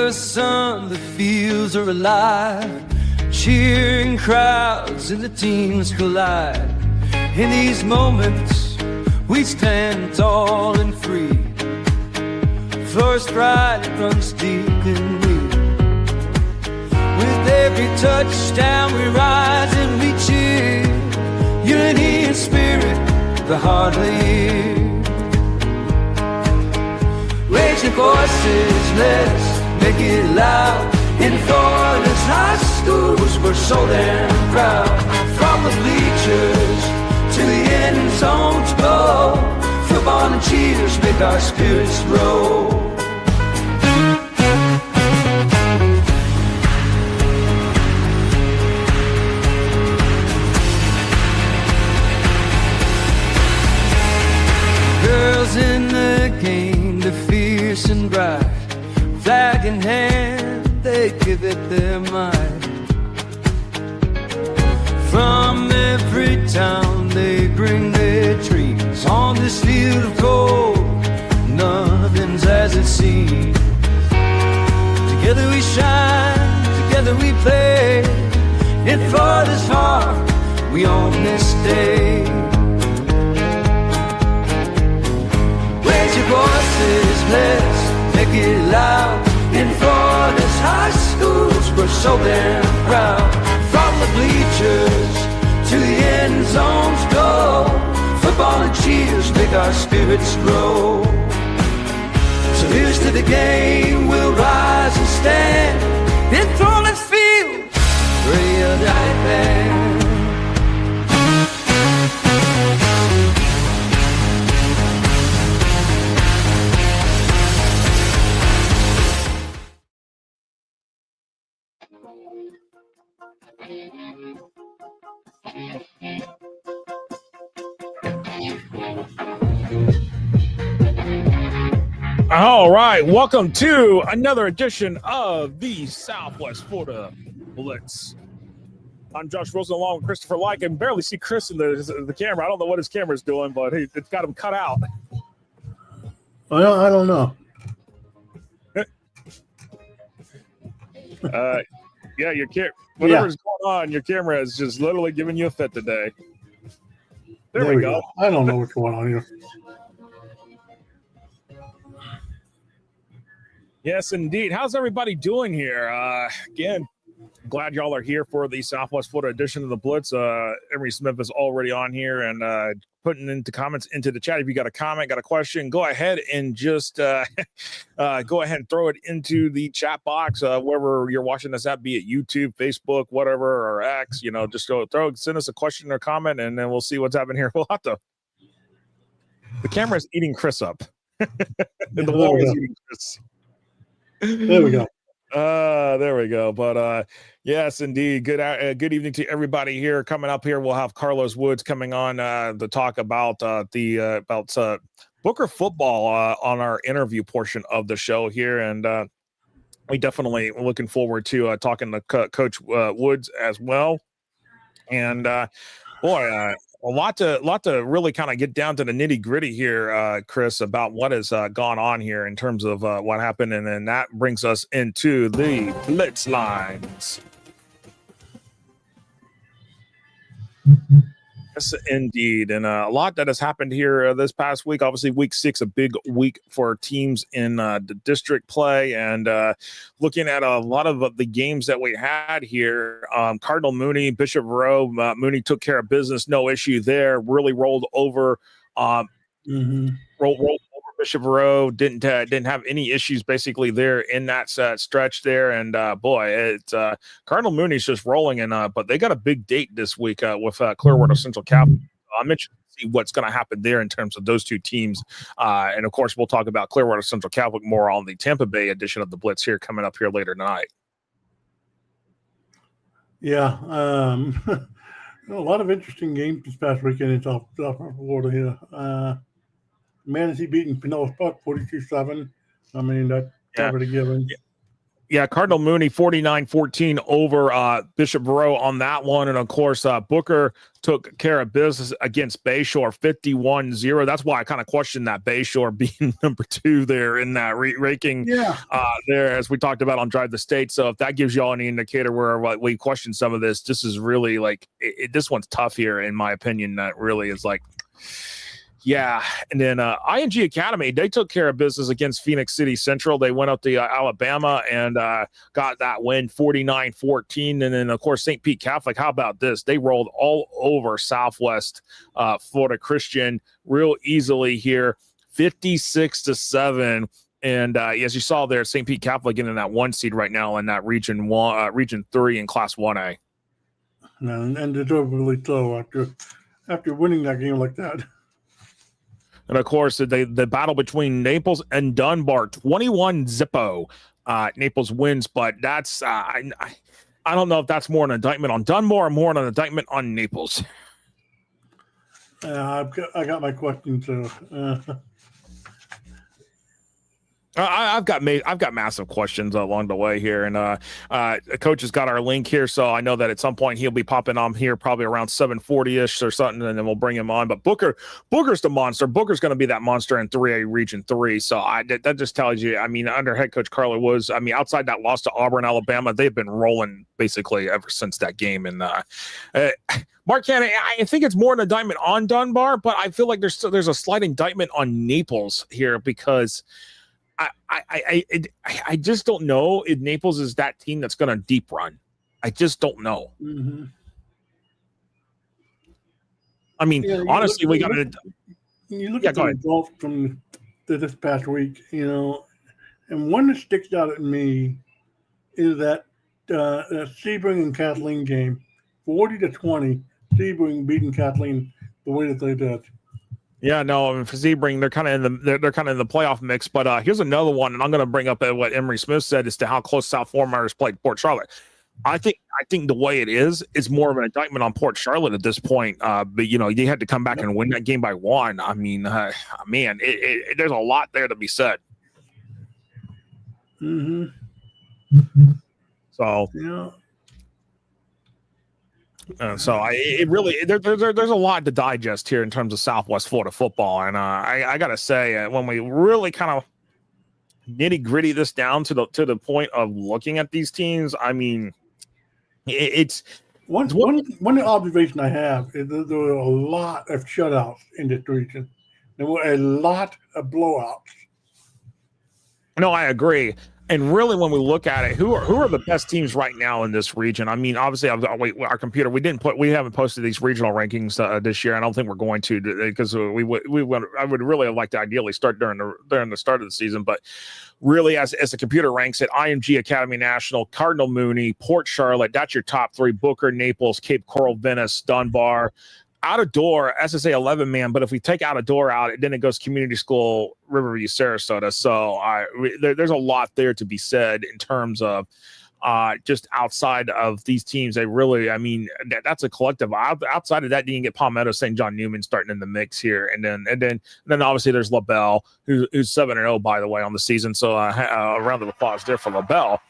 the sun, the fields are alive. Cheering crowds and the teams collide. In these moments, we stand tall and free. First pride runs deep in me. With every touchdown, we rise and we cheer. Unity and spirit, the heart of the year. Raising voices, let's make it loud. In Florida's high schools, we're so damn proud. From the bleachers to the end zone to go, football and cheers make our spirits grow. Girls in the game, they're fierce and bright. Flag in hand, they give it their might. From every town they bring their dreams. On this field of gold, nothing's as it seems. Together we shine, together we play. In Florida's heart, we own this day. Raise your voices, let's make it loud. In Florida's high schools, we're so damn proud. From the bleachers to the end zones go, football and cheers make our spirits grow. So here's to the game, we'll rise and stand. In Florida's field, ready or die band. All right, welcome to another edition of the Southwest Florida Blitz. I'm Josh Rosen along with Christopher Like. I can barely see Chris in the camera. I don't know what his camera's doing, but it's got him cut out. Well, I don't know. Yeah, whatever's going on, your camera is just literally giving you a fit today. There we go. I don't know what's going on here. Yes, indeed. How's everybody doing here? Again, glad y'all are here for the Southwest Florida edition of the Blitz. Hendry Smith is already on here and putting into comments into the chat. If you got a comment, got a question, go ahead and just go ahead and throw it into the chat box wherever you're watching this at, be it YouTube, Facebook, whatever, or X. Just send us a question or comment, and then we'll see what's happening here. We'll have to. The camera's eating Chris up. The wall is eating Chris. There we go. There we go. But yes, indeed. Good evening to everybody here. Coming up here, we'll have Carlos Woods coming on to talk about Booker football on our interview portion of the show here, and we definitely looking forward to talking to Coach Woods as well. And boy. A lot to really kind of get down to the nitty gritty here, Chris, about what has gone on here in terms of what happened. And then that brings us into the Blitz Lines. Yes, indeed. And a lot that has happened here this past week. Obviously, week 6, a big week for teams in the district play. And looking at a lot of the games that we had here, Cardinal Mooney, Bishop Rowe, Mooney took care of business. No issue there. Really rolled over. Rolled over Bishop Rowe. Didn't have any issues basically there in that stretch there. And boy, it's Cardinal Mooney's just rolling in. But they got a big date this week with Clearwater Central Catholic. I'm interested to see what's going to happen there in terms of those two teams. And of course, we'll talk about Clearwater Central Catholic more on the Tampa Bay edition of the Blitz here coming up here later tonight. Yeah, a lot of interesting games this past weekend in South Florida here. Manatee beating Pinellas Park 42-7. I mean, that's already given. Yeah, Cardinal Mooney 49-14 over Bishop Rowe on that one. And of course, Booker took care of business against Bayshore 51-0. That's why I kind of questioned that Bayshore being number 2 there in that ranking there, as we talked about on Drive the State. So if that gives you all any indicator where we question some of this is really like this one's tough here, in my opinion. That really is like, yeah. And then ING Academy, they took care of business against Phoenix City Central. They went up to Alabama and got that win 49-14. And then, of course, St. Pete Catholic, how about this? They rolled all over Southwest Florida Christian real easily here, 56-7. And as you saw there, St. Pete Catholic getting that 1 seed right now in that Region 3 in Class 1A. And deservedly so after winning that game like that. And of course, the battle between Naples and Dunbar, 21-0. Naples wins, but that's I don't know if that's more an indictment on Dunbar or more an indictment on Naples. I got my question too. I've got massive questions along the way here, and coach has got our link here, so I know that at some point he'll be popping on here probably around 7:40ish or something, and then we'll bring him on. But Booker's the monster. Booker's going to be that monster in 3A Region 3. So that just tells you. I mean, under head coach Carla Woods, I mean, outside that loss to Auburn, Alabama, they've been rolling basically ever since that game. And Mark Cannon, I think it's more an indictment on Dunbar, but I feel like there's a slight indictment on Naples here because I just don't know if Naples is that team that's going to deep run. I just don't know. Mm-hmm. I mean, honestly, we got to. You look at the results from this past week, and one that sticks out at me is that Sebring and Kathleen game, 40-20. Sebring beating Kathleen the way that they did. Yeah, no, for Sebring, they're kind of in the playoff mix. But here's another one, and I'm going to bring up what Emery Smith said as to how close South Fort Myers played Port Charlotte. I think the way it is more of an indictment on Port Charlotte at this point. But they had to come back and win that game by 1. I mean, man, there's a lot there to be said. Mm-hmm. So yeah. There's a lot to digest here in terms of Southwest Florida football, and I gotta say, when we really kind of nitty gritty this down to the point of looking at these teams, I mean, it's one observation I have is that there were a lot of shutouts in this region. There were a lot of blowouts. No, I agree. And really, when we look at it, who are the best teams right now in this region? I mean, obviously, our computer we haven't posted these regional rankings this year. I don't think we're going to because I would really like to ideally start during the start of the season. But really, as the computer ranks it, IMG Academy National, Cardinal Mooney, Port Charlotte. That's your top 3: Booker, Naples, Cape Coral, Venice, Dunbar. Out of door, SSA 11 man, but if we take out of door out, then it goes community school, Riverview, Sarasota. So there's a lot there to be said in terms of just outside of these teams. They really, I mean, that's a collective. Outside of that, you can get Palmetto, St. John Newman starting in the mix here, and then obviously there's LaBelle, who's 7-0 by the way on the season. So a round of applause there for LaBelle.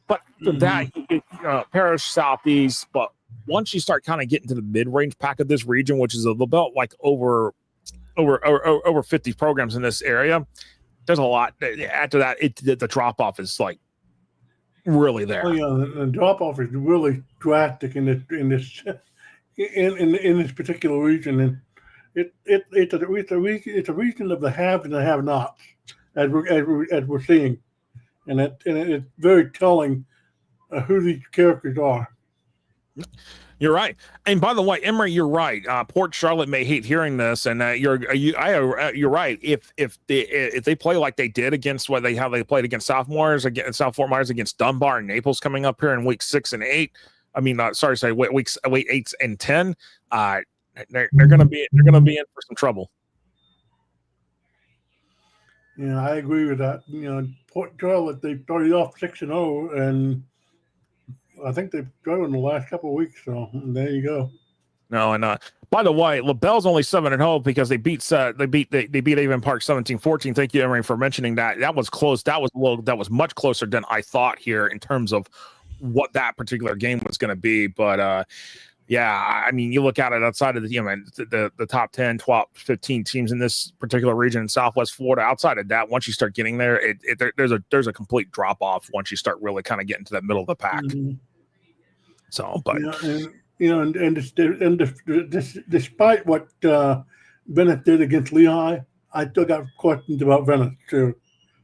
But for that, you get Parish Southeast, but once you start kind of getting to the mid-range pack of this region, which is a little bit like over 50 programs in this area, there's a lot. After that, the drop-off is like really there. Oh yeah, the drop-off is really drastic in this particular region, and it's a region of the haves and the have-nots, as we're seeing, and it's very telling who these characters are. You're right, and by the way, Emery, you're right. Port Charlotte may hate hearing this, and you're right. If they play like they did against how they played against South Fort Myers against Dunbar and Naples coming up here in week 6 and 8. I mean, week 8 and 10. They're gonna be in for some trouble. Yeah, I agree with that. Port Charlotte, they started off 6-0, and I think they've grown in the last couple of weeks, so there you go. No, and by the way, LaBelle's only 7-0 because they beat Avon Park 17-14. Thank you, Emery, for mentioning that. That was close. That was much closer than I thought here in terms of what that particular game was going to be. But yeah, I mean, you look at it outside of the top 10, 12, 15 teams in this particular region in Southwest Florida. Outside of that, once you start getting there, there's a complete drop off once you start really kind of getting to the middle of the pack. Mm-hmm. So, but despite what Bennett did against Lehigh, I still got questions about Bennett too.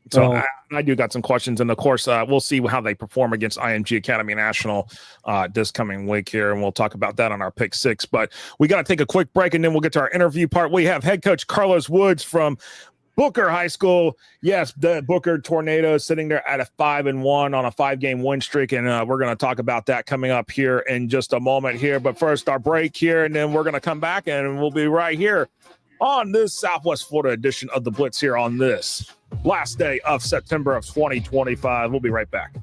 So I do got some questions, and of course, we'll see how they perform against IMG Academy National this coming week here, and we'll talk about that on our Pick 6. But we got to take a quick break, and then we'll get to our interview part. We have head coach Carlos Woods from Booker High School. Yes, the Booker Tornadoes sitting there at a 5-1 on a 5-game win streak, and we're going to talk about that coming up here in just a moment here. But first, our break here, and then we're going to come back, and we'll be right here on this Southwest Florida edition of the Blitz here on this last day of September of 2025. We'll be right back.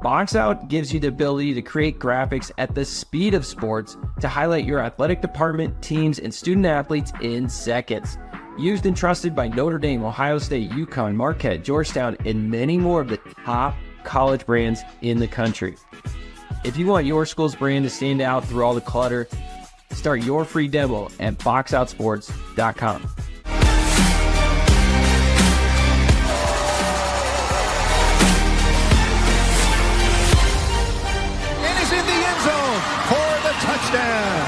BoxOut gives you the ability to create graphics at the speed of sports to highlight your athletic department, teams, and student athletes in seconds. Used and trusted by Notre Dame, Ohio State, UConn, Marquette, Georgetown, and many more of the top college brands in the country. If you want your school's brand to stand out through all the clutter, start your free demo at boxoutsports.com. Touchdown!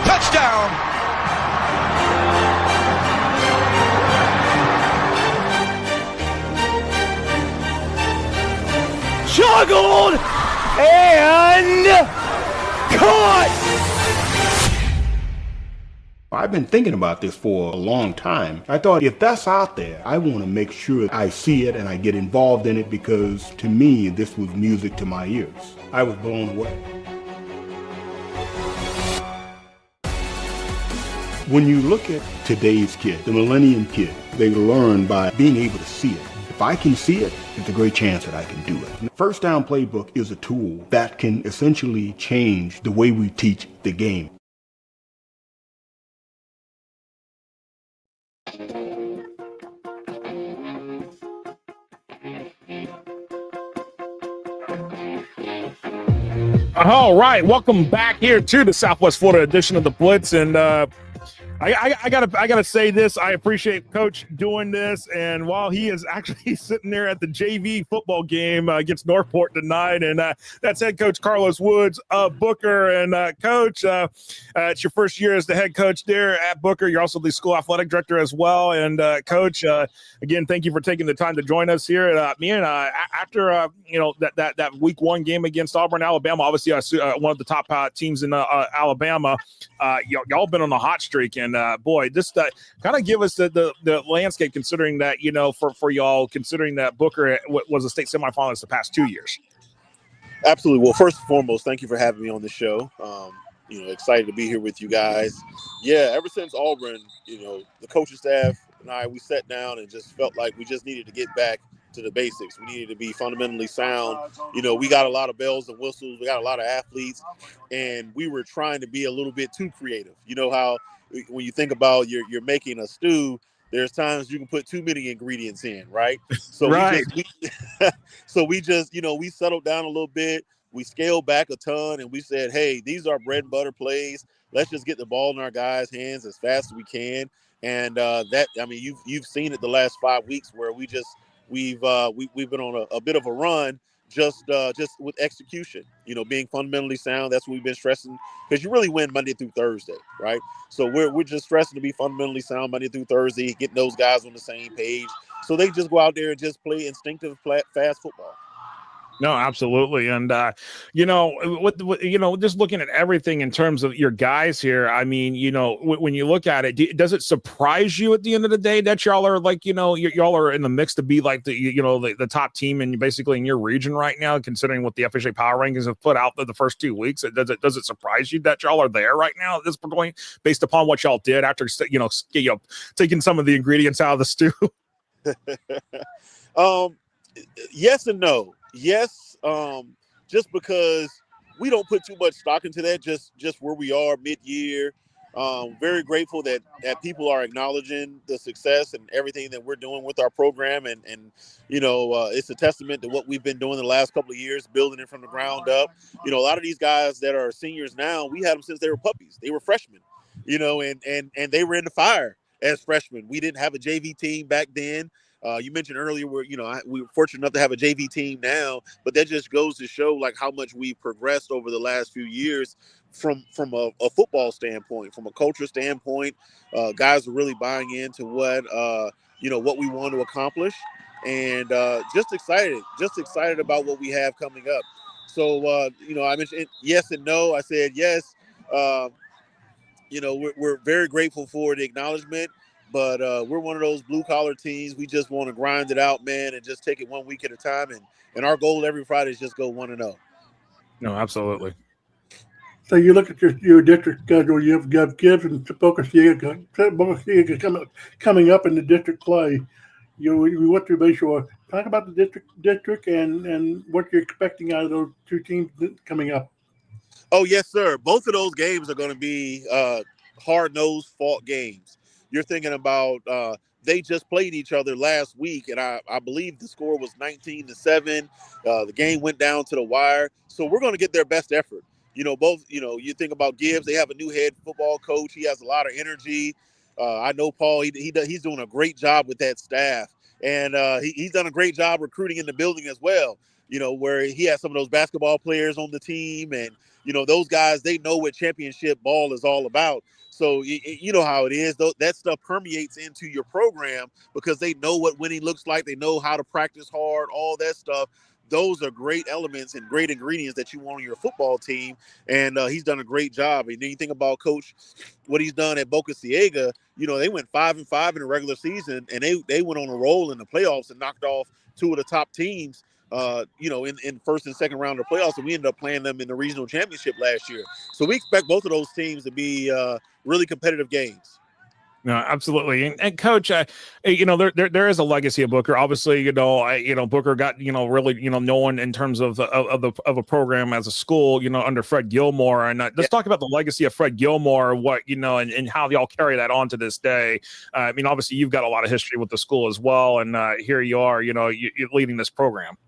Touchdown! Juggled and caught! I've been thinking about this for a long time. I thought if that's out there, I want to make sure I see it and I get involved in it because to me, this was music to my ears. I was blown away. When you look at today's kid, the millennium kid, they learn by being able to see it. If I can see it, there's a great chance that I can do it. The First Down Playbook is a tool that can essentially change the way we teach the game. All right, welcome back here to the Southwest Florida edition of the Blitz, and I gotta say this. I appreciate Coach doing this, and while he is actually sitting there at the JV football game against Northport tonight, and that's head coach Carlos Woods of Booker. And Coach, it's your first year as the head coach there at Booker. You're also the school athletic director as well. And Coach, again, thank you for taking the time to join us here. After that week 1 game against Auburn, Alabama, obviously one of the top teams in Alabama. Y'all been on a hot streak, and boy, this kind of give us the landscape, considering that for y'all, considering that Booker was a state semifinalist the past 2 years. Absolutely. Well, first and foremost, thank you for having me on the show. Excited to be here with you guys. Yeah, ever since Auburn, the coaching staff and I, we sat down and just felt like we just needed to get back to the basics. We needed to be fundamentally sound. We got a lot of bells and whistles. We got a lot of athletes, and we were trying to be a little bit too creative. You know how when you think about you're making a stew, there's times you can put too many ingredients in, right? So right. We settled down a little bit. We scaled back a ton, and we said, hey, these are bread and butter plays. Let's just get the ball in our guys' hands as fast as we can. And you've seen it the last 5 weeks where we've been on a bit of a run, just with execution, being fundamentally sound. That's what we've been stressing, because you really win Monday through Thursday, right? So we're just stressing to be fundamentally sound Monday through Thursday, getting those guys on the same page, so they just go out there and just play instinctive, fast football. No, absolutely. And, just looking at everything in terms of your guys here, I mean, when you look at it, does it surprise you at the end of the day that y'all are like, y'all are in the mix to be like the top team and basically in your region right now, considering what the FHA power rankings have put out the first 2 weeks? Does it surprise you that y'all are there right now at this point, based upon what y'all did after, taking some of the ingredients out of the stew? Yes and no. Yes, just because we don't put too much stock into that, just where we are mid-year. Very grateful that people are acknowledging the success and everything that we're doing with our program, and it's a testament to what we've been doing the last couple of years, building it from the ground up. A lot of these guys that are seniors now, we had them since they were puppies. They were freshmen, and they were in the fire as freshmen. We didn't have a JV team back then. You mentioned earlier we were fortunate enough to have a JV team now, but that just goes to show like how much we've progressed over the last few years from a football standpoint, from a culture standpoint. Guys are really buying into what we want to accomplish, and just excited about what we have coming up. So I mentioned yes and no. I said yes. We're very grateful for the acknowledgement. But we're one of those blue-collar teams. We just want to grind it out, man, and just take it 1 week at a time. And our goal every Friday is just go 1-0. No, absolutely. So you look at your district schedule. You have Gibbs and Boca Ciega coming up in the district play. We went through Bayshore. Talk about the district and what you're expecting out of those two teams coming up. Oh, yes, sir. Both of those games are going to be hard-nosed, fought games. You're thinking about they just played each other last week, and I believe the score was 19-7. The game went down to the wire. So we're going to get their best effort. You think about Gibbs, they have a new head football coach. He has a lot of energy. I know Paul, he's doing a great job with that staff. And he's done a great job recruiting in the building as well, where he has some of those basketball players on the team. And, those guys, they know what championship ball is all about. So you know how it is. That stuff permeates into your program because they know what winning looks like. They know how to practice hard, all that stuff. Those are great elements and great ingredients that you want on your football team. And he's done a great job. And then you think about Coach, what he's done at Boca Ciega. They went 5-5 in the regular season, and they went on a roll in the playoffs and knocked off two of the top teams. In first and second round of the playoffs, and we ended up playing them in the regional championship last year. So we expect both of those teams to be really competitive games. No, absolutely. And Coach, there is a legacy of Booker. Obviously, Booker got, really, known in terms of a program as a school, under Fred Gilmore. And let's talk about the legacy of Fred Gilmore, what, and how y'all carry that on to this day. Obviously you've got a lot of history with the school as well. And here you are, you're leading this program.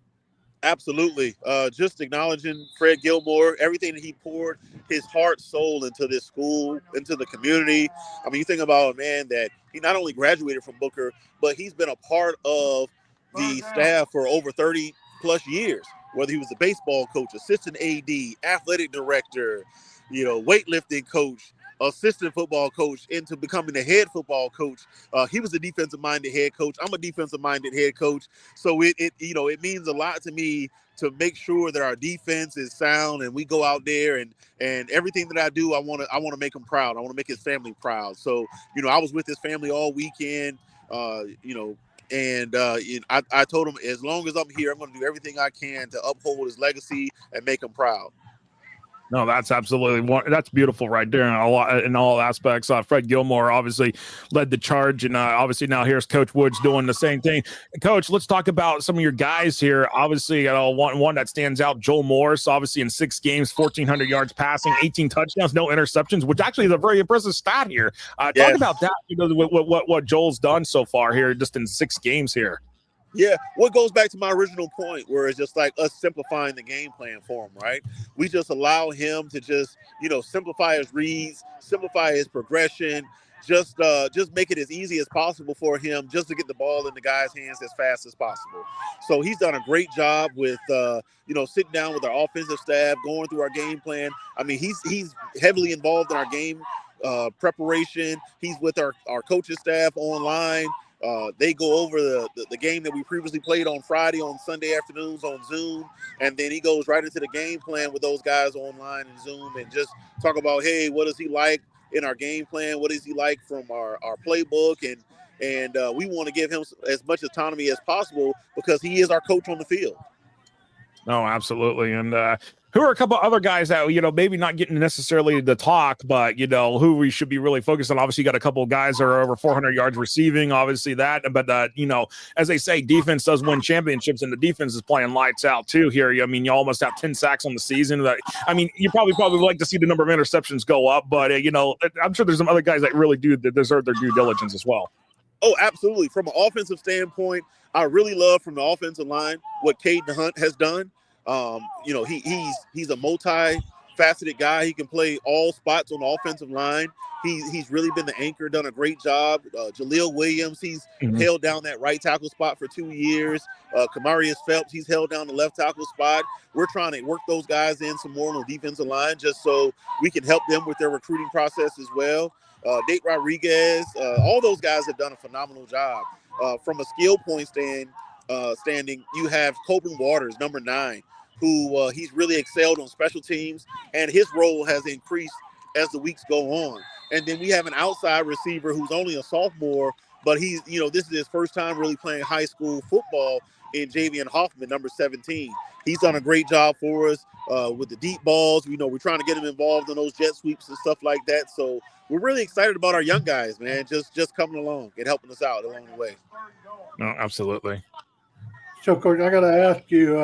Absolutely. Just acknowledging Fred Gilmore, everything that he poured his heart, soul into this school, into the community. You think about a man that he not only graduated from Booker, but he's been a part of the staff for over 30 plus years, whether he was a baseball coach, assistant AD, athletic director, weightlifting coach, assistant football coach, into becoming the head football coach. He was a defensive-minded head coach. I'm a defensive-minded head coach. So it means a lot to me to make sure that our defense is sound and we go out there and everything that I do, I want to make him proud. I want to make his family proud. So, I was with his family all weekend, and I told him, as long as I'm here, I'm going to do everything I can to uphold his legacy and make him proud. No, that's that's beautiful right there in all aspects. Fred Gilmore obviously led the charge, and obviously now here's Coach Woods doing the same thing. Coach, let's talk about some of your guys here. Obviously, one that stands out, Joel Morris, obviously in 6 games, 1,400 yards passing, 18 touchdowns, no interceptions, which actually is a very impressive stat here. Talk about that, what Joel's done so far here just in 6 games here. Yeah, what goes back to my original point, where it's just like us simplifying the game plan for him, right? We just allow him to just, simplify his reads, simplify his progression, just make it as easy as possible for him just to get the ball in the guys' hands as fast as possible. So he's done a great job with sitting down with our offensive staff, going through our game plan. I mean, he's heavily involved in our game preparation. He's with our coaching staff online. They go over the game that we previously played on Friday on Sunday afternoons on Zoom, and then he goes right into the game plan with those guys online and Zoom and just talk about, hey, what does he like in our game plan? What does he like from our playbook? And we want to give him as much autonomy as possible because he is our coach on the field. No, absolutely. And who are a couple other guys that, maybe not getting necessarily the talk, but, who we should be really focused on? Obviously, you got a couple of guys that are over 400 yards receiving, obviously that. But, as they say, defense does win championships, and the defense is playing lights out, too, here. I mean, you almost have 10 sacks on the season. You probably like to see the number of interceptions go up, but, I'm sure there's some other guys that really that deserve their due diligence as well. Oh, absolutely. From an offensive standpoint, I really love from the offensive line what Caden Hunt has done. He's a multi-faceted guy. He can play all spots on the offensive line. He's really been the anchor, done a great job. Jaleel Williams, he's held down that right tackle spot for 2 years. Kamarius Phelps, he's held down the left tackle spot. We're trying to work those guys in some more on the defensive line just so we can help them with their recruiting process as well. Nate Rodriguez, all those guys have done a phenomenal job. From a skill point standing, you have Coburn Waters, number 9, who he's really excelled on special teams, and his role has increased as the weeks go on. And then we have an outside receiver who's only a sophomore, but he's, this is his first time really playing high school football in Javian Hoffman, number 17. He's done a great job for us with the deep balls. We're trying to get him involved in those jet sweeps and stuff like that. So we're really excited about our young guys, man, just coming along and helping us out along the way. No, absolutely. So, Coach, I got to ask you,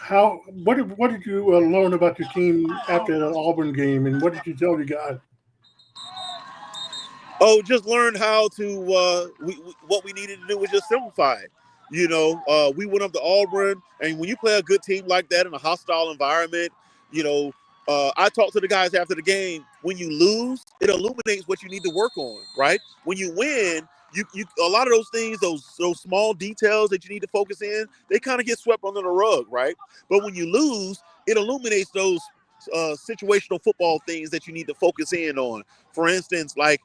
what did you learn about your team after the Auburn game, and what did you tell the guys? Oh, just learn how to what we needed to do was just simplify it. We went up to Auburn, and when you play a good team like that in a hostile environment, I talked to the guys after the game. When you lose, it illuminates what you need to work on, right? When you win, you a lot of those things, those small details that you need to focus in, they kind of get swept under the rug, right? But when you lose, it illuminates those situational football things that you need to focus in on. For instance, like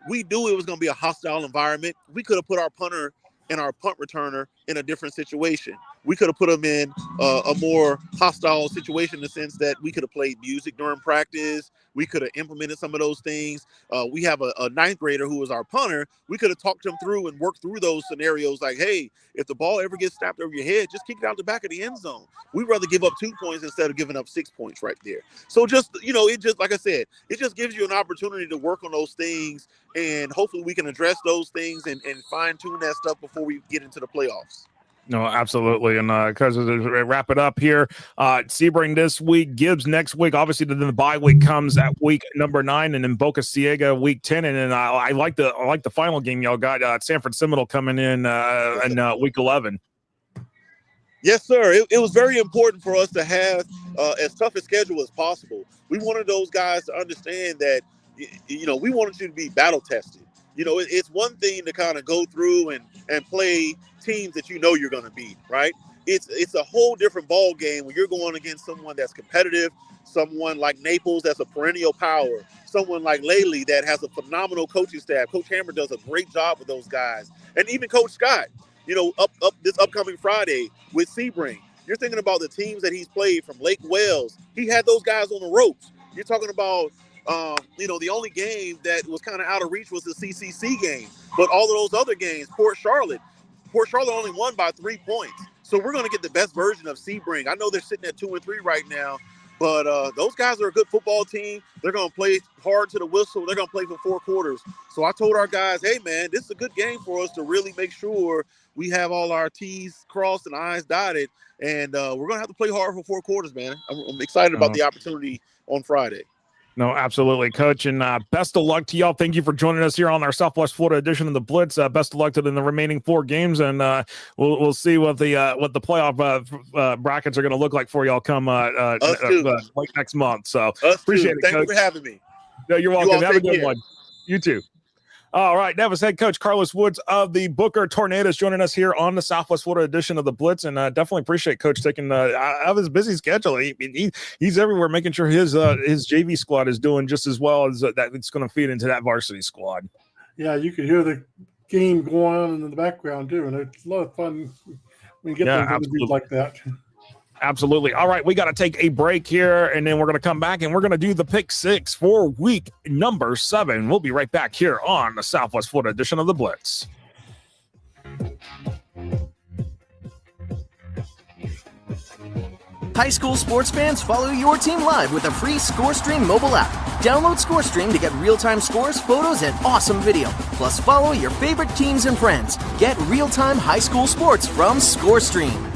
we knew it was going to be a hostile environment. We could have put our punter and our punt returner in a different situation. We could have put them in a more hostile situation in the sense that we could have played music during practice. We could have implemented some of those things. We have a 9th grader who was our punter. We could have talked him through and worked through those scenarios like, hey, if the ball ever gets snapped over your head, just kick it out the back of the end zone. We'd rather give up 2 points instead of giving up 6 points right there. So just, it just, like I said, it just gives you an opportunity to work on those things, and hopefully we can address those things and fine tune that stuff before we get into the playoffs. No, absolutely. And because wrap it up here, Sebring this week, Gibbs next week. Obviously, then the bye week comes at week number 9, and then Boca Ciega week 10. And then I like the final game y'all got. Sanford Seminole coming in week 11. Yes, sir. It was very important for us to have as tough a schedule as possible. We wanted those guys to understand that, we wanted you to be battle tested. It's one thing to kind of go through and play teams that you're going to beat, right? It's a whole different ball game when you're going against someone that's competitive, someone like Naples that's a perennial power, someone like Laley that has a phenomenal coaching staff. Coach Hammer does a great job with those guys, and even Coach Scott. Up this upcoming Friday with Sebring, you're thinking about the teams that he's played from Lake Wales. He had those guys on the ropes. You're talking about the only game that was kind of out of reach was the CCC game. But all of those other games, Port Charlotte only won by 3 points. So we're going to get the best version of Sebring. I know they're sitting at 2-3 right now, but those guys are a good football team. They're going to play hard to the whistle. They're going to play for 4 quarters. So I told our guys, hey, man, this is a good game for us to really make sure we have all our T's crossed and I's dotted. And we're going to have to play hard for 4 quarters, man. I'm excited about the opportunity on Friday. No, absolutely, Coach, and best of luck to y'all. Thank you for joining us here on our Southwest Florida edition of the Blitz. Best of luck to the remaining 4 games, and we'll see what the playoff brackets are going to look like for y'all come late next month. So appreciate it. Thank you for having me. No, you're welcome. You all Have a take good care. one. You too. All right, that was head coach Carlos Woods of the Booker Tornadoes joining us here on the Southwest Florida edition of the Blitz, and definitely appreciate Coach taking out of his busy schedule. He's everywhere, making sure his JV squad is doing just as well as that. It's going to feed into that varsity squad. Yeah, you could hear the game going on in the background too, and it's a lot of fun when you get those interviews like that. Absolutely. All right, we got to take a break here, and then we're going to come back, and we're going to do the pick 6 for week number 7. We'll be right back here on the Southwest Florida edition of the Blitz. High school sports fans, follow your team live with a free ScoreStream mobile app. Download ScoreStream to get real-time scores, photos, and awesome video. Plus, follow your favorite teams and friends. Get real-time high school sports from ScoreStream.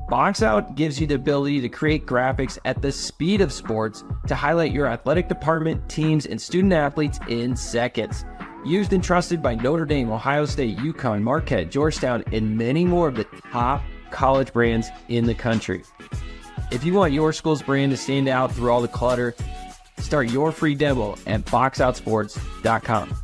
Box Out gives you the ability to create graphics at the speed of sports to highlight your athletic department, teams, and student athletes in seconds. Used and trusted by Notre Dame, Ohio State, UConn, Marquette, Georgetown, and many more of the top college brands in the country. If you want your school's brand to stand out through all the clutter, start your free demo at boxoutsports.com.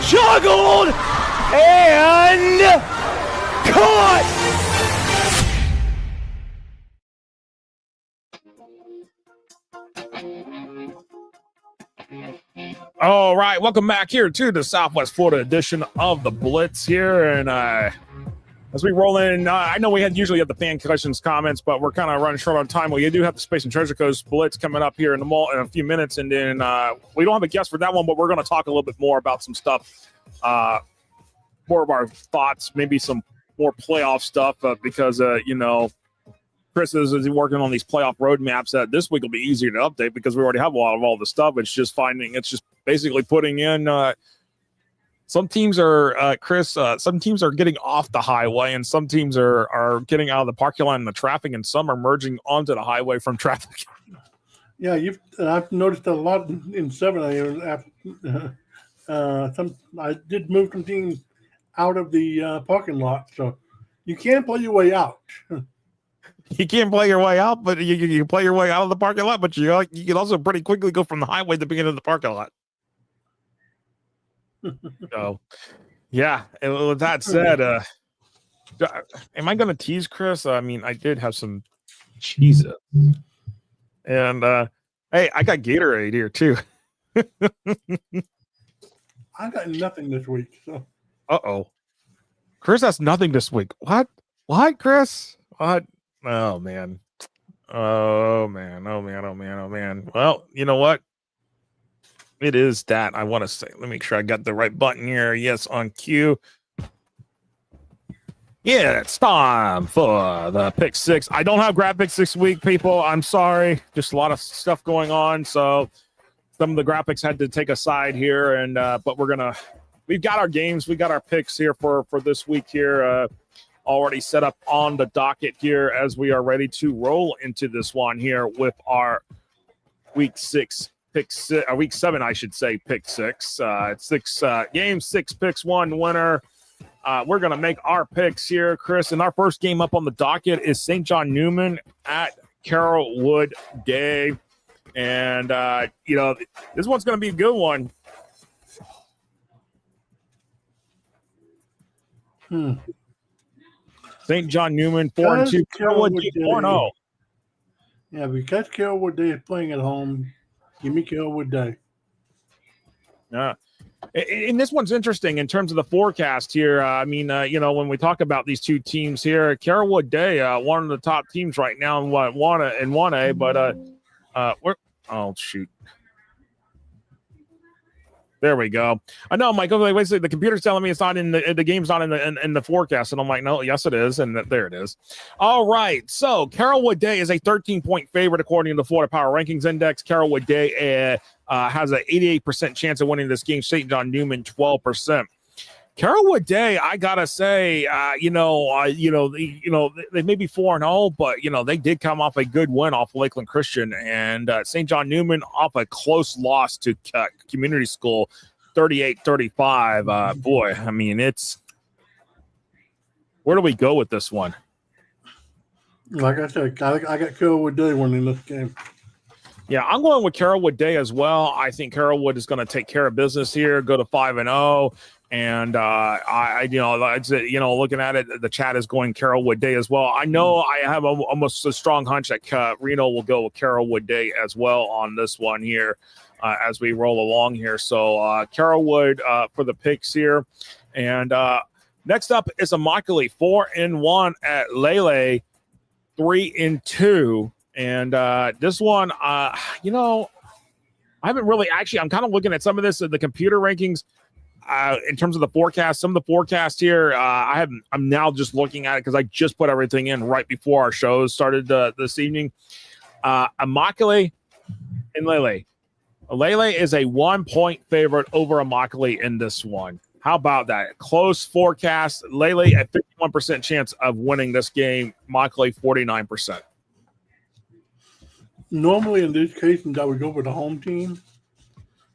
Juggled and caught. All right, welcome back here to the Southwest Florida edition of the Blitz here, and as we roll in, I know we usually have the fan questions, comments, but we're kind of running short on time. We do have the Space and Treasure Coast Blitz coming up here in a few minutes, and then we don't have a guest for that one, but we're going to talk a little bit more about some stuff, more of our thoughts, maybe some more playoff stuff, because Chris is working on these playoff roadmaps that this week will be easier to update because we already have a lot of all the stuff. It's just basically putting in. Some teams are, Chris, some teams are getting off the highway, and some teams are getting out of the parking lot in the traffic, and some are merging onto the highway from traffic. Yeah, I've noticed a lot in 7A. I did move some teams out of the parking lot, so you can play your way out. You can't play your way out, but you can play your way out of the parking lot, but you can also pretty quickly go from the highway to the beginning of the parking lot. So, yeah. And with that said, am I going to tease Chris? I mean, I did have some cheese, and hey, I got Gatorade here too. I got nothing this week. So, Chris has nothing this week. What, Chris? What? Oh man. Well, you know what? It is that I want to say. Let me make sure I got the right button here. Yes, on cue. Yeah, it's time for the pick 6. I don't have graphics this week, people. I'm sorry. Just a lot of stuff going on. So some of the graphics had to take a side here. And but we've got our games. We got our picks here for this week here. Already set up on the docket here as we are ready to roll into this one here with our week 6. Week 7, I should say, pick 6. It's 6 games, 6 picks, 1 winner. We're going to make our picks here, Chris. And our first game up on the docket is St. John Newman at Carrollwood Day. And, this one's going to be a good one. St. John Newman, 4-2. Carrollwood Day 4-0. Yeah, because Carrollwood Day is playing at home, give me Carrollwood Day. And this one's interesting in terms of the forecast here. When we talk about these two teams here, Carrollwood Day, one of the top teams right now in 1A, but shoot. There we go. I know, Michael. Basically, the computer's telling me it's not in the game's not in the forecast, and I'm like, no, yes, it is, and there it is. All right. So Carrollwood Day is a 13-point favorite according to the Florida Power Rankings Index. Carrollwood Day has an 88% chance of winning this game. St. John Newman 12%. Carrollwood Day, I gotta say, they may be 4-0, but they did come off a good win off Lakeland Christian, and St. John Newman off a close loss to Community School, 38-35. Boy, I mean, it's where do we go with this one? Like I said, I got Carrollwood Day winning this game. Yeah, I'm going with Carrollwood Day as well. I think Carrollwood is going to take care of business here, go to 5-0. And looking at it, the chat is going Carrollwood Day as well. I know I have almost a strong hunch that Reno will go with Carrollwood Day as well on this one here as we roll along here. So Carrollwood for the picks here. And next up is Immokalee, 4-1 at Lele, 3-2. And this one, I haven't really I'm kind of looking at some of this in the computer rankings. In terms of the forecast, some of the forecast here, I'm now just looking at it because I just put everything in right before our shows started this evening. Immokalee and Lele. Lele is a 1-point favorite over Immokalee in this one. How about that? Close forecast. Lele at 51% chance of winning this game. Immokalee 49%. Normally in these cases, I would go with the home team.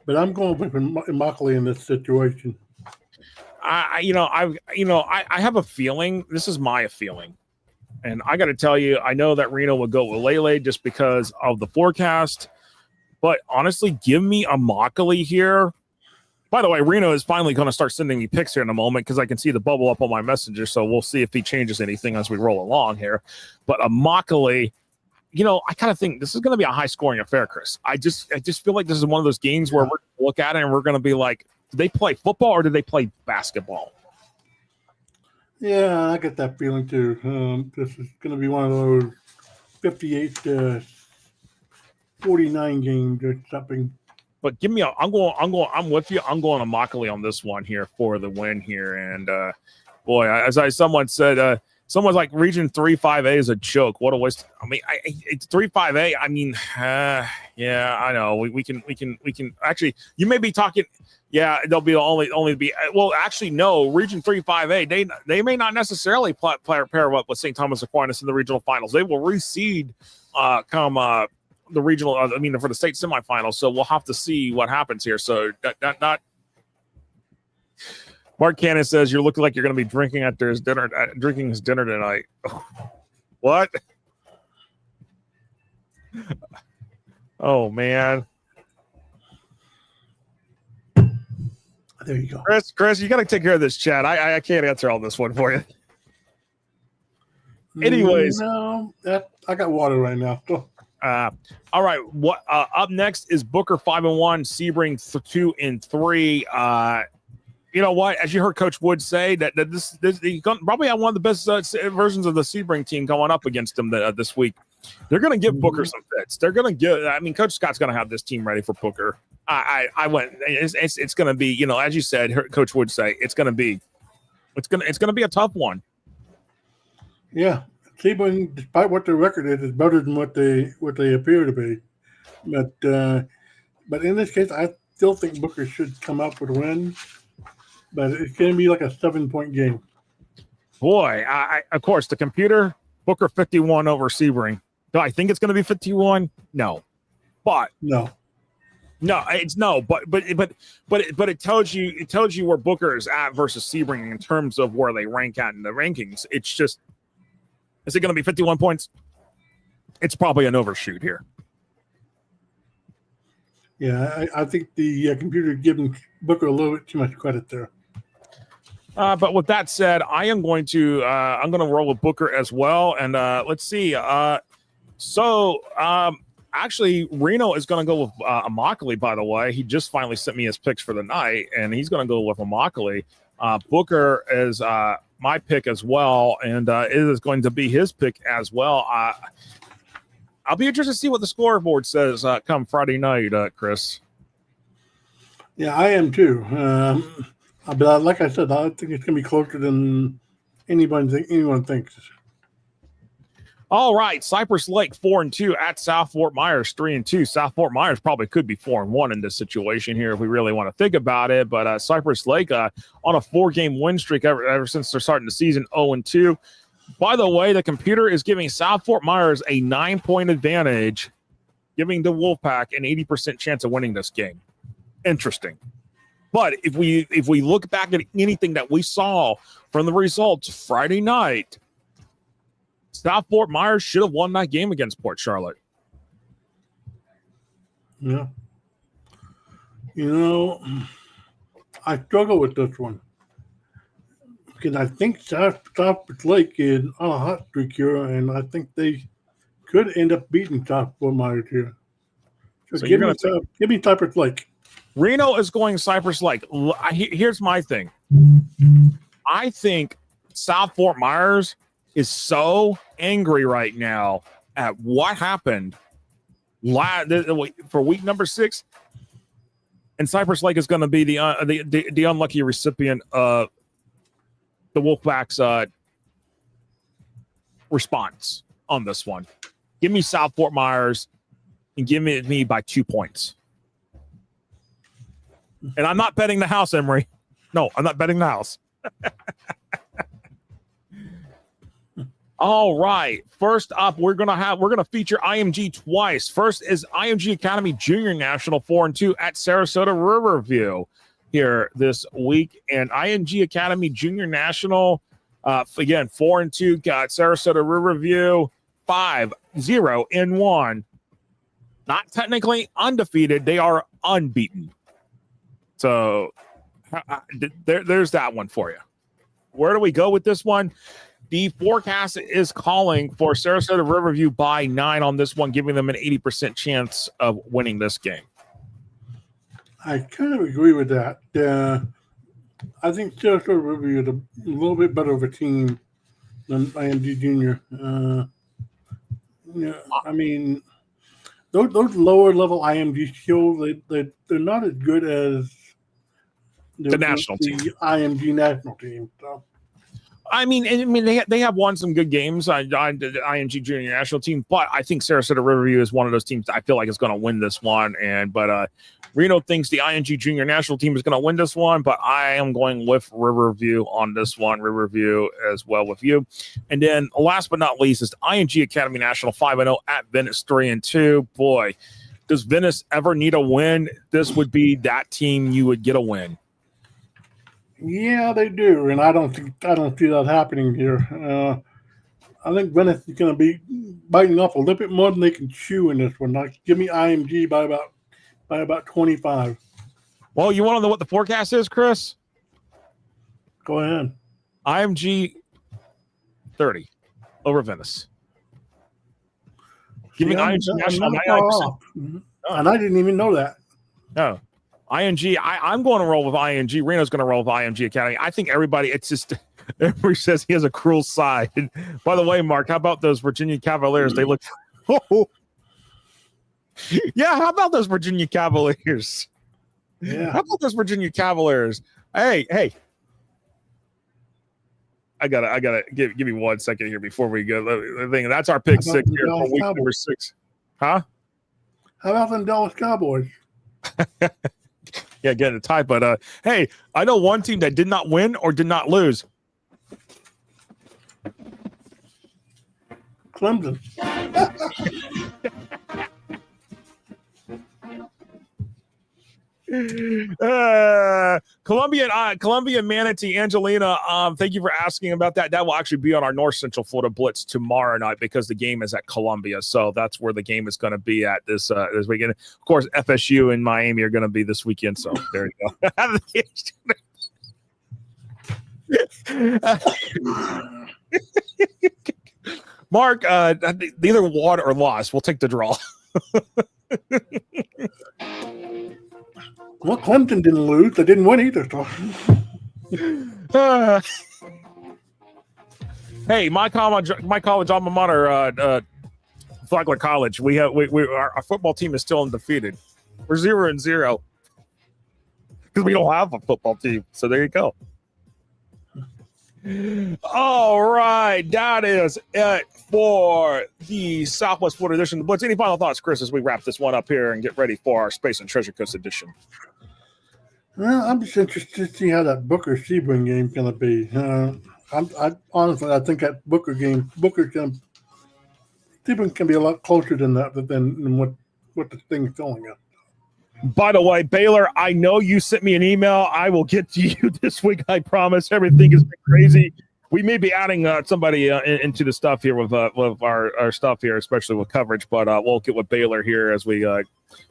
But I'm going with Immokalee in this situation. I have a feeling. This is my feeling, and I got to tell you, I know that Reno would go with Lele just because of the forecast. But honestly, give me Immokalee here. By the way, Reno is finally going to start sending me picks here in a moment because I can see the bubble up on my messenger. So we'll see if he changes anything as we roll along here. But Immokalee. I kind of think this is going to be a high-scoring affair, Chris. I just feel like this is one of those games where we're going to look at it and we're going to be like, did they play football or did they play basketball? Yeah, I get that feeling too. This is going to be one of those 58-49 games or something. But I'm with you. I'm going Immokalee on this one here for the win here. And someone said. Someone's like Region 3-5A is a joke. What a waste. I mean, it's 3-5A. I mean, yeah, I know. We can actually. You may be talking. Yeah, they'll be only be. Well, actually, no. Region 3-5A. They may not necessarily pair up with St. Thomas Aquinas in the regional finals. They will reseed come the regional. For the state semifinals. So we'll have to see what happens here. So not. Mark Cannon says you're looking like you're going to be drinking his dinner tonight. What? Oh man! There you go, Chris. You got to take care of this chat. I can't answer all this one for you. Anyways, no, I got water right now. All right. What up next is Booker 5-1, Sebring 2-3. You know what? As you heard Coach Wood say, that this probably have one of the best versions of the Sebring team going up against them this week. They're going to give Booker some fits. They're going to give. Coach Scott's going to have this team ready for Booker. I went. It's going to be. As you said, Coach Wood say it's going to be. It's going to be a tough one. Yeah, Sebring, despite what their record is better than what they appear to be. But in this case, I still think Booker should come up with a win. But it's going to be like a 7-point game. Boy, of course, the computer, Booker 51 over Sebring. Do I think it's going to be 51? No. But no, it's no. But it tells you where Booker is at versus Sebring in terms of where they rank at in the rankings. It's just, is it going to be 51 points? It's probably an overshoot here. Yeah, I think the computer giving Booker a little bit too much credit there. But with that said, I'm going to roll with Booker as well. And let's see. Actually, Reno is going to go with Immokalee, by the way. He just finally sent me his picks for the night, and he's going to go with Immokalee. Booker is my pick as well, and it is going to be his pick as well. I'll be interested to see what the scoreboard says come Friday night, Chris. Yeah, I am too. But like I said, I think it's going to be closer than anyone thinks. All right, Cypress Lake 4-2 at South Fort Myers 3-2. South Fort Myers probably could be 4-1 in this situation here if we really want to think about it. But Cypress Lake on a 4-game win streak ever since they're starting the season, 0-2. By the way, the computer is giving South Fort Myers a 9-point advantage, giving the Wolfpack an 80% chance of winning this game. Interesting. But if we look back at anything that we saw from the results Friday night, South Fort Myers should have won that game against Port Charlotte. Yeah. I struggle with this one because I think South Lake is on a hot streak here, and I think they could end up beating South Fort Myers here. So give me Cypress Lake. Reno is going Cypress Lake. Here's my thing. I think South Fort Myers is so angry right now at what happened for week number 6, and Cypress Lake is going to be the unlucky recipient of the Wolfpack's response on this one. Give me South Fort Myers and give me by 2 points. And I'm not betting the house, Emery. No, I'm not betting the house. All right. First up, we're gonna feature IMG twice. First is IMG Academy Junior National 4-2 at Sarasota Riverview here this week, and IMG Academy Junior National again 4-2 got Sarasota Riverview 5-0-1. Not technically undefeated; they are unbeaten. So there's that one for you. Where do we go with this one? The forecast is calling for Sarasota Riverview by 9 on this one, giving them an 80% chance of winning this game. I kind of agree with that. I think Sarasota Riverview is a little bit better of a team than IMG Junior. I mean, those lower level IMG skills, they're not as good as the national team, the IMG national team. So. I mean, they have won some good games on the IMG Junior National team, but I think Sarasota Riverview is one of those teams I feel like is going to win this one. But Reno thinks the IMG Junior National team is going to win this one, but I am going with Riverview on this one. Riverview as well with you. And then last but not least is IMG Academy National 5-0 at Venice 3-2. Boy, does Venice ever need a win? This would be that team you would get a win. Yeah, they do, and I don't see that happening here. I think Venice is going to be biting off a little bit more than they can chew in this one. Like, give me IMG by about 25. Well, you want to know what the forecast is, Chris? Go ahead. IMG 30 over Venice. Giving IMG National 99%. And I didn't even know that. No. IMG, I'm going to roll with IMG. Reno's going to roll with IMG Academy. I think everybody says he has a cruel side. By the way, Mark, how about those Virginia Cavaliers? They look. Yeah, how about those Virginia Cavaliers? Yeah. How about those Virginia Cavaliers? Hey. I gotta give me 1 second here before we go. I think that's our pick 6 here for week number 6. Huh? How about them Dallas Cowboys? Yeah, get a tie, but hey, I know one team that did not win or did not lose. Clemson. Columbia Manatee, Angelina, thank you for asking about that. That will actually be on our North Central Florida Blitz tomorrow night because the game is at Columbia, so that's where the game is going to be at this weekend. Of course, FSU and Miami are going to be this weekend, so there you go. Mark, either won or lost. We'll take the draw. Well, Clemson didn't lose. They didn't win either. So. Hey, my college alma mater, Flagler College. Our football team is still undefeated. We're 0-0 because we don't have a football team. So there you go. All right, that is it for the Southwest Florida edition of the Blitz. Any final thoughts, Chris, as we wrap this one up here and get ready for our Space and Treasure Coast edition? Well, I'm just interested to see how that Booker-Sebring game is going to be. I honestly, I think that Sebring can be a lot closer than that than what the thing's going at. By the way, Baylor, I know you sent me an email. I will get to you this week. I promise. Everything has been crazy. We may be adding somebody into the stuff here with our stuff here, especially with coverage. But we'll get with Baylor here as we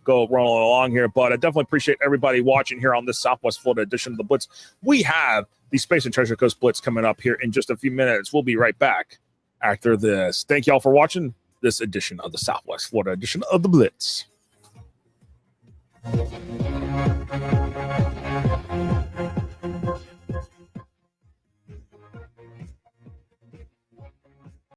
go rolling along here. But I definitely appreciate everybody watching here on this Southwest Florida edition of the Blitz. We have the Space and Treasure Coast Blitz coming up here in just a few minutes. We'll be right back after this. Thank you all for watching this edition of the Southwest Florida edition of the Blitz.